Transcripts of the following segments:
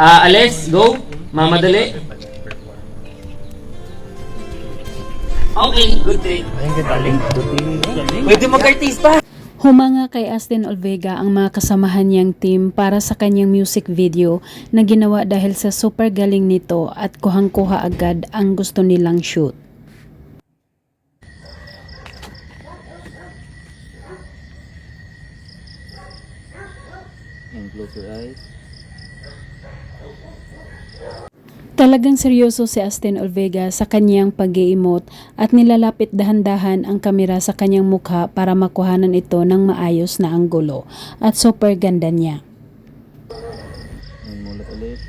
Alis, go. Mamadali. Okay, good day. Pwede mag-artista. Humanga kay Astin Olvega ang mga kasamahan niyang team para sa kanyang music video na ginawa dahil sa super galing nito at kuhang-kuha agad ang gusto nilang shoot. And close your eyes. Talagang seryoso si Astin Olvega sa kanyang pag-i-emote at nilalapit dahan-dahan ang kamera sa kanyang mukha para makuhanan ito ng maayos na anggulo at super ganda niya. And mulat ulit.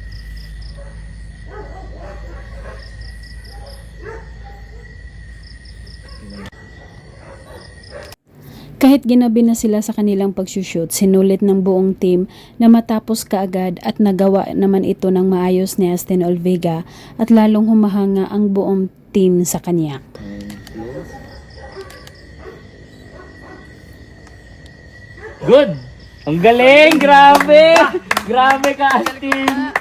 Kahit ginabi na sila sa kanilang pagsushoot, sinulit ng buong team na matapos kaagad at nagawa naman ito ng maayos ni Astin Olvega at lalong humahanga ang buong team sa kanya. And close. Good! Ang galing! Grabe! Grabe ka, Astin!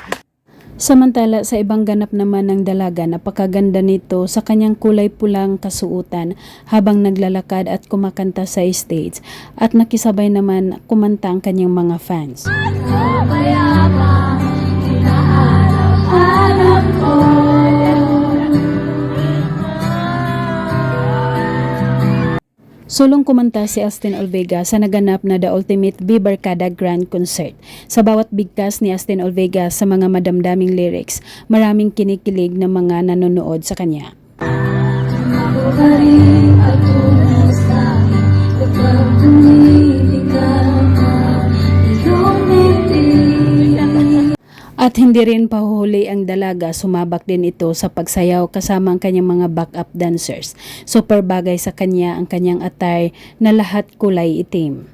Samantala sa ibang ganap naman ng dalaga, napakaganda nito sa kanyang kulay pulang kasuotan habang naglalakad at kumakanta sa stage at nakisabay naman kumanta ang kanyang mga fans. Sulong kumanta si Astin Olvega sa naganap na The Ultimate Barkada Grand Concert. Sa bawat bigkas ni Astin Olvega sa mga madamdaming lyrics, maraming kinikilig na mga nanonood sa kanya. At hindi rin pahuhuli ang dalaga, sumabak din ito sa pagsayaw kasama ang kanyang mga backup dancers. Super bagay sa kanya ang kanyang attire na lahat kulay itim.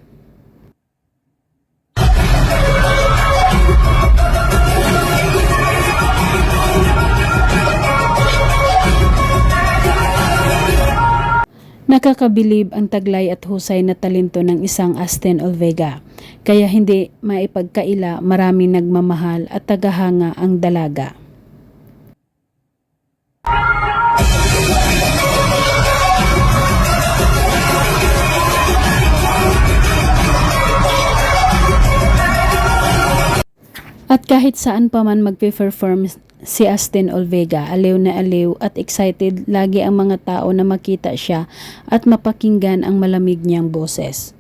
Nakakabilib ang taglay at husay na talento ng isang Astin Olvega. Kaya hindi maipagkaila, maraming nagmamahal at tagahanga ang dalaga. At kahit saan pa man magpe-perform si Astin Olvega, aliw na aliw at excited lagi ang mga tao na makita siya at mapakinggan ang malamig niyang boses.